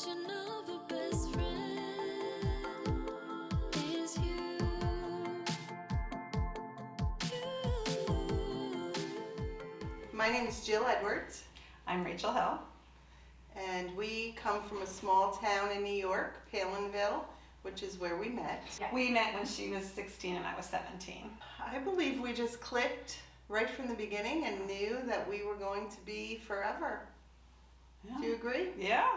reflection of a best friend is you. My name is Jill Edwards, I'm Rachel Hill. and we come from a small town in New York, Palinville, which is where we met. We met when she was 16 and I was 17. I believe we just clicked right from the beginning and knew that we were going to be forever. Yeah. Do you agree? Yeah.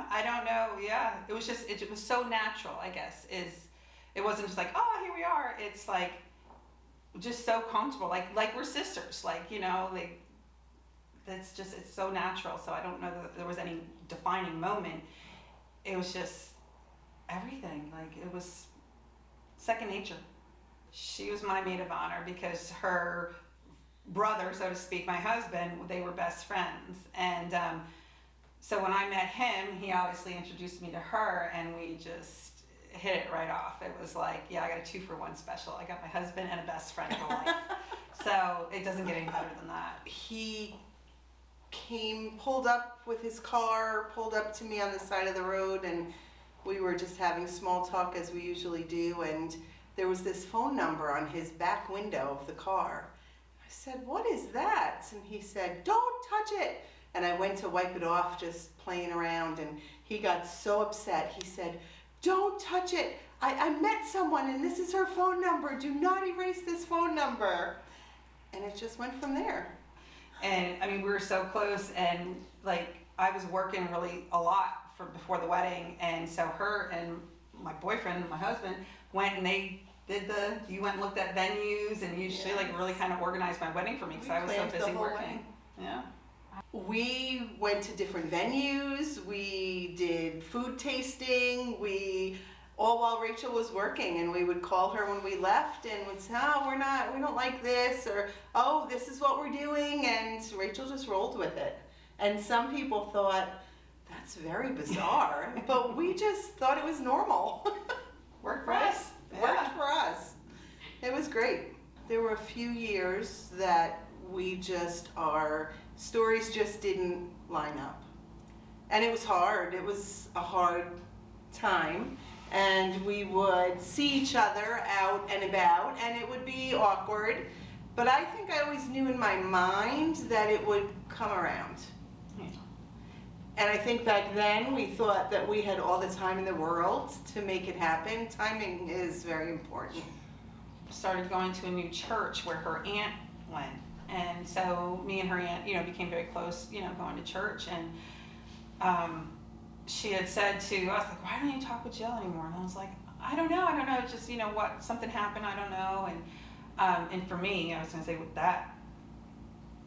I don't know. Yeah, it was just it was so natural. I guess it wasn't just like, oh, here we are. It's like just so comfortable, like we're sisters. Like, you know, like it's so natural. So I don't know that there was any defining moment. It was just everything. Like it was second nature. She was my maid of honor because her brother, so to speak, my husband, they were best friends. And so when I met him, he obviously introduced me to her, and we just hit it right off. It was like, yeah, I got a 2-for-1 special. I got my husband and a best friend for life. So it doesn't get any better than that. He pulled up with his car, pulled up to me on the side of the road, and we were just having small talk as we usually do, and there was this phone number on his back window of the car. I said, "What is that?" And he said, "Don't touch it." And I went to wipe it off, just playing around, and he got so upset. He said, "Don't touch it. I met someone, and this is her phone number. Do not erase this phone number." And it just went from there. And I mean, we were so close, and like I was working really a lot before the wedding, and so her and my boyfriend, my husband, went and they did you went and looked at venues, and usually like really kind of organized my wedding for me because I was so busy working. Wedding. Yeah. We went to different venues, we did food tasting, all while Rachel was working, and we would call her when we left and would say, "Oh, we don't like this," or, "Oh, this is what we're doing," and Rachel just rolled with it. And some people thought, "That's very bizarre," but we just thought it was normal. Worked for us. Worked for us. It was great. There were a few years that our stories just didn't line up. And it was hard. It was a hard time. And we would see each other out and about, and it would be awkward. But I think I always knew in my mind that it would come around. Yeah. And I think back then we thought that we had all the time in the world to make it happen. Timing is very important. Started going to a new church where her aunt went. And so me and her aunt, became very close, going to church. And she had said to us, like, "Why don't you talk with Jill anymore?" And I was like, I don't know. Just, something happened. I don't know. And for me, I was going to say that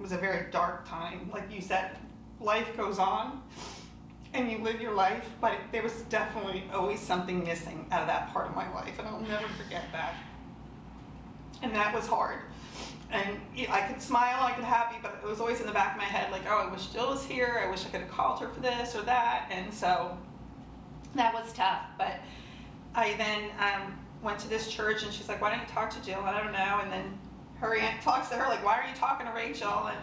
was a very dark time. Like you said, life goes on and you live your life, but there was definitely always something missing out of that part of my life. And I'll never forget that. And that was hard. And I could smile, I could be happy, but it was always in the back of my head, like, oh, I wish Jill was here. I wish I could have called her for this or that. And so that was tough. But I then went to this church, and she's like, "Why don't you talk to Jill?" I don't know. And then her aunt talks to her, like, "Why are you talking to Rachel?" And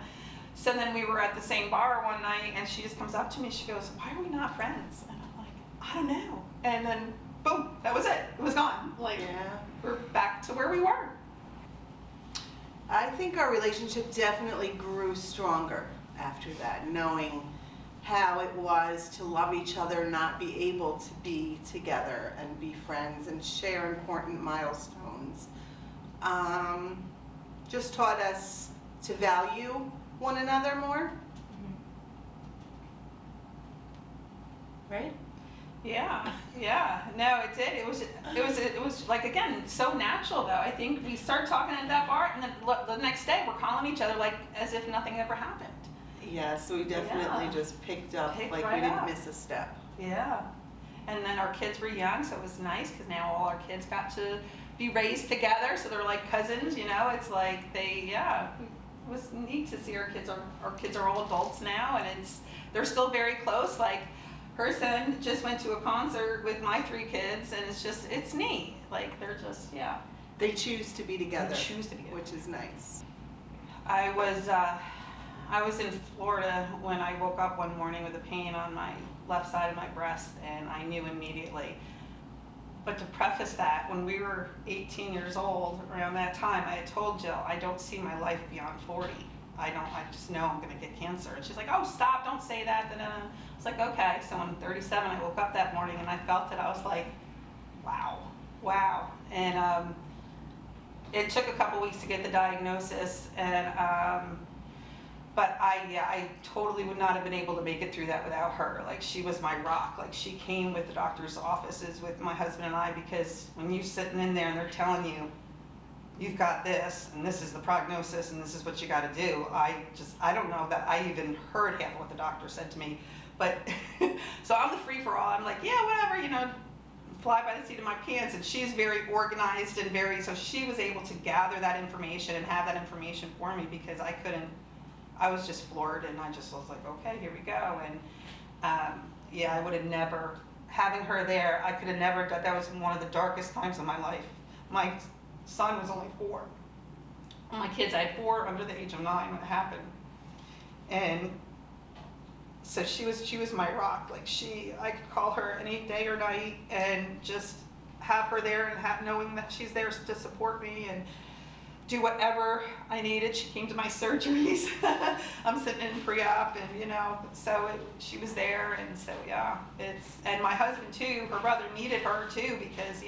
so then we were at the same bar one night, and she just comes up to me. She goes, "Why are we not friends?" And I'm like, I don't know. And then, boom, that was it. It was gone. Like, Yeah. We're back to where we were. I think our relationship definitely grew stronger after that, knowing how it was to love each other, not be able to be together and be friends and share important milestones. Just taught us to value one another more. Right? Yeah. No, it did. It was like, again, so natural though. I think we started talking at that bar, and then the next day we're calling each other like as if nothing ever happened. Yeah, so we definitely just picked up like right we didn't up. miss a step. Yeah. And then our kids were young, so it was nice because now all our kids got to be raised together, so they're like cousins, It's like it was neat to see our kids. Our kids are all adults now, and they're still very close. Like, her son just went to a concert with my 3 kids, and it's neat. Like, they're just, They choose to be together. They choose to be together. Which is nice. I I was in Florida when I woke up one morning with a pain on my left side of my breast, and I knew immediately. But to preface that, when we were 18 years old, around that time, I had told Jill, I don't see my life beyond 40. I just know I'm gonna get cancer. And she's like, oh, stop, don't say that. I was like, okay. So when I'm 37, I woke up that morning and I felt it. I was like, wow. And it took a couple weeks to get the diagnosis, and but I totally would not have been able to make it through that without her. Like, she was my rock. Like, she came with the doctor's offices with my husband and I, because when you're sitting in there and they're telling you, you've got this, and this is the prognosis, and this is what you gotta do, I don't know that I even heard half of what the doctor said to me. But, so I'm the free-for-all. I'm like, yeah, whatever, fly by the seat of my pants. And she's very organized and so she was able to gather that information and have that information for me, because I was just floored, and I just was like, okay, here we go. And I would have never, having her there, I could have never done, that was one of the darkest times of my life. My son was only 4. My kids, I had 4 under the age of 9 when it happened. And so she was my rock. Like, I could call her any day or night and just have her there, and knowing that she's there to support me and do whatever I needed. She came to my surgeries. I'm sitting in pre-op, and so she was there, and so and my husband too, her brother, needed her too, because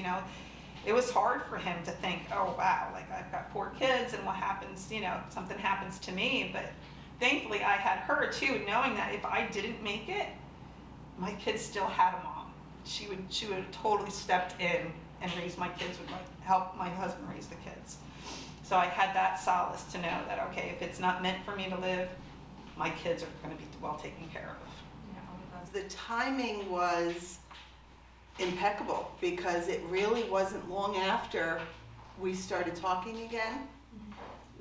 it was hard for him to think, oh wow, like, I've got 4 kids, and what happens, something happens to me. But thankfully I had her too, knowing that if I didn't make it, my kids still had a mom. She would have totally stepped in and raised my kids, would help my husband raise the kids. So I had that solace to know that, okay, if it's not meant for me to live, my kids are going to be well taken care of. The timing was impeccable, because it really wasn't long after we started talking again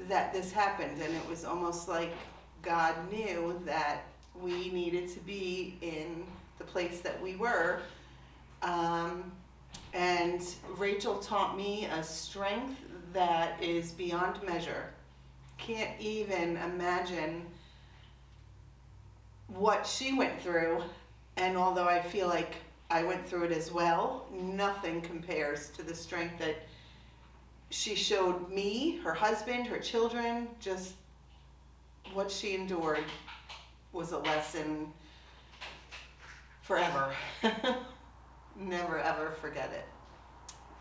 that this happened. And it was almost like God knew that we needed to be in the place that we were. And Rachel taught me a strength that is beyond measure. Can't even imagine what she went through. And although I feel like I went through it as well, nothing compares to the strength that she showed me, her husband, her children. Just what she endured was a lesson forever. Never ever forget it.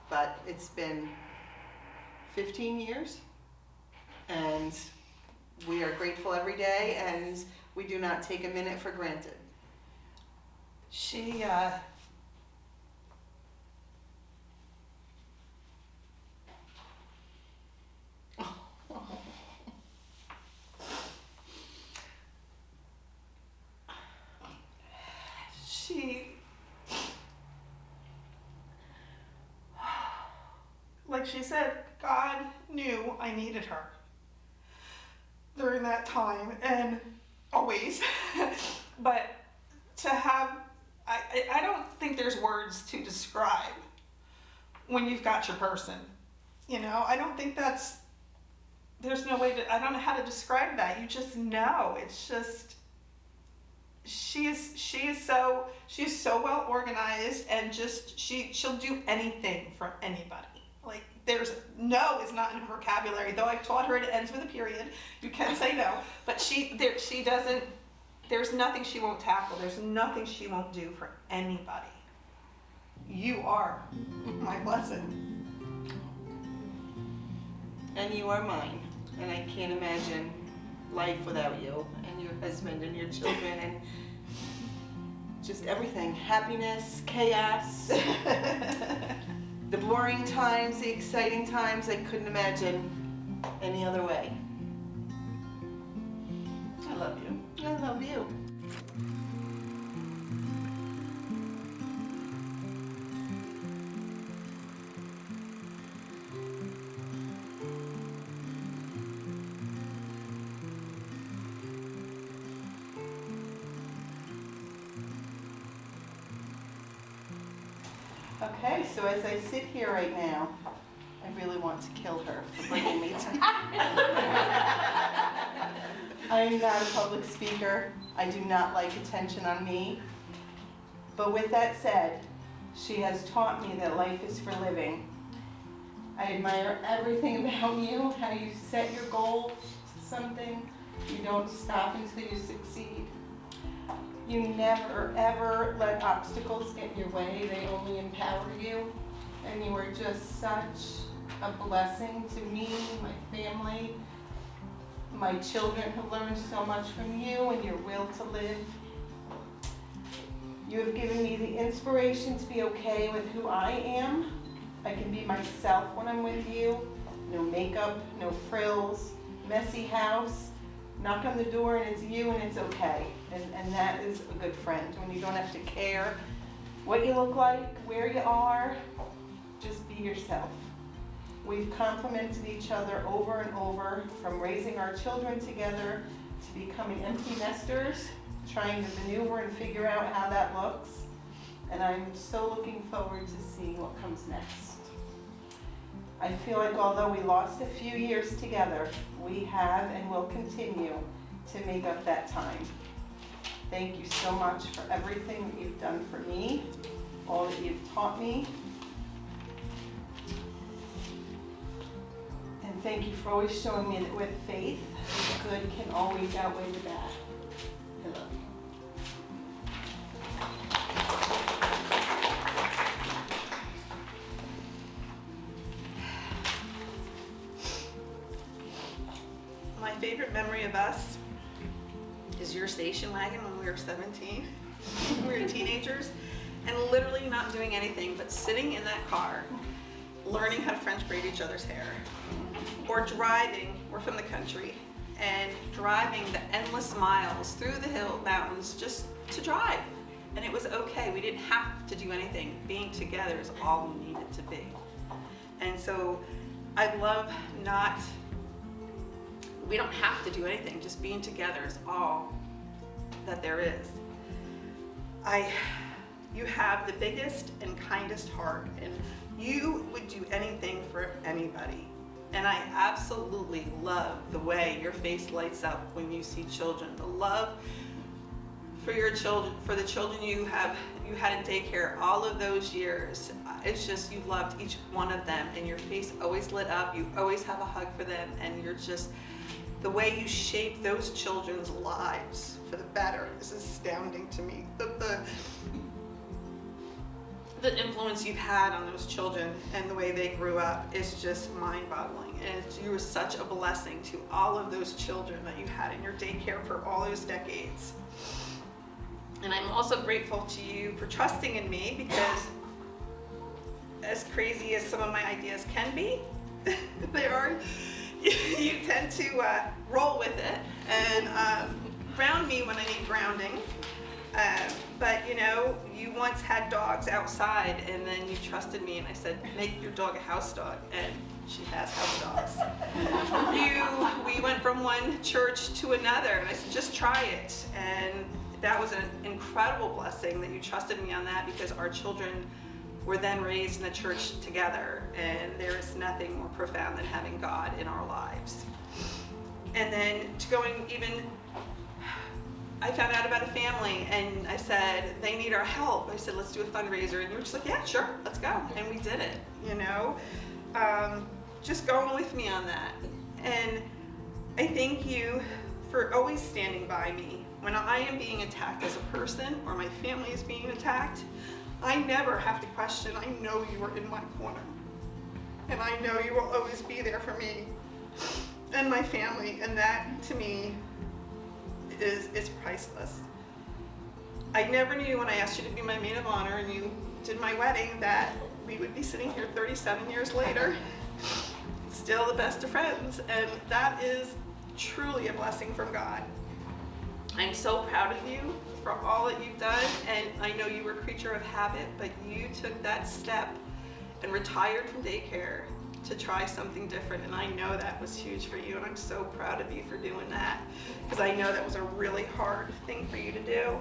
But it's been 15 years, and we are grateful every day, and we do not take a minute for granted. She like she said, God knew I needed her during that time, and always. But to have, I don't think there's words to describe when you've got your person. I don't think there's no way I don't know how to describe that. You just know. It's just, she is so well organized, and just, she'll do anything for anybody. Like, there's no is not in her vocabulary, though I've taught her it ends with a period. You can say no, but she doesn't, there's nothing she won't tackle. There's nothing she won't do for anybody. You are my blessing. And you are mine. And I can't imagine life without you, and your husband, and your children, and just everything. Happiness, chaos. The boring times, the exciting times, I couldn't imagine any other way. I love you. I love you. Okay, so as I sit here right now, I really want to kill her for bringing me to I am not a public speaker. I do not like attention on me. But with that said, she has taught me that life is for living. I admire everything about you, how you set your goal to something. You don't stop until you succeed. You never, ever let obstacles get in your way. They only empower you. And you are just such a blessing to me, my family. My children have learned so much from you and your will to live. You have given me the inspiration to be okay with who I am. I can be myself when I'm with you. No makeup, no frills, messy house. Knock on the door and it's you and it's okay. And that is a good friend, when you don't have to care what you look like, where you are. Just be yourself. We've complimented each other over and over, from raising our children together to becoming empty nesters, trying to maneuver and figure out how that looks. And I'm so looking forward to seeing what comes next. I feel like although we lost a few years together, we have and will continue to make up that time. Thank you so much for everything that you've done for me, all that you've taught me. And thank you for always showing me that with faith, the good can always outweigh the bad. I love you. My favorite memory of us is your station wagon when we were 17. We were teenagers and literally not doing anything but sitting in that car, learning how to French braid each other's hair. Or driving, we're from the country, and driving the endless miles through the mountains just to drive. And it was okay, we didn't have to do anything. Being together is all we needed to be. And so I love we don't have to do anything, just being together is all that there is. You have the biggest and kindest heart, and you would do anything for anybody. And I absolutely love the way your face lights up when you see children. The love for your children, for the children you had in daycare all of those years. It's just, you loved each one of them, and your face always lit up. You always have a hug for them, and you're just, the way you shape those children's lives for the better is astounding to me. The influence you've had on those children and the way they grew up is just mind-boggling. And you were such a blessing to all of those children that you had in your daycare for all those decades. And I'm also grateful to you for trusting in me, because as crazy as some of my ideas can be, you tend to roll with it and ground me when I need grounding. But you know, you once had dogs outside, and then you trusted me, and I said, make your dog a house dog, and she has house dogs. We went from one church to another, and I said, just try it. And that was an incredible blessing that you trusted me on that, because our children were then raised in the church together, and there is nothing more profound than having God in our lives. And then I found out about a family, and I said, they need our help. I said, let's do a fundraiser. And you were just like, yeah, sure, let's go. And we did it, you know, just going with me on that. And I thank you for always standing by me. When I am being attacked as a person, or my family is being attacked, I never have to question. I know you are in my corner. And I know you will always be there for me and my family. And that, to me, is priceless. I never knew when I asked you to be my maid of honor and you did my wedding that we would be sitting here 37 years later, still the best of friends, and that is truly a blessing from God. I'm so proud of you for all that you've done, and I know you were a creature of habit, but you took that step and retired from daycare to try something different, and I know that was huge for you, and I'm so proud of you for doing that, because I know that was a really hard thing for you to do.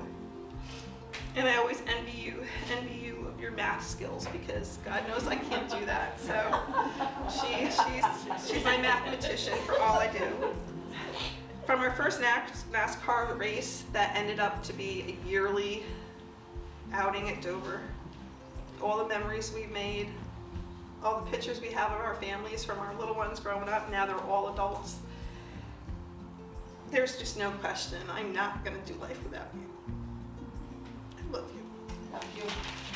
And I always envy you of your math skills, because God knows I can't do that. So she's my mathematician for all I do. from our first NASCAR race that ended up to be a yearly outing at Dover, all the memories we've made, all the pictures we have of our families from our little ones growing up, now they're all adults. There's just no question, I'm not gonna do life without you. I love you. Love you.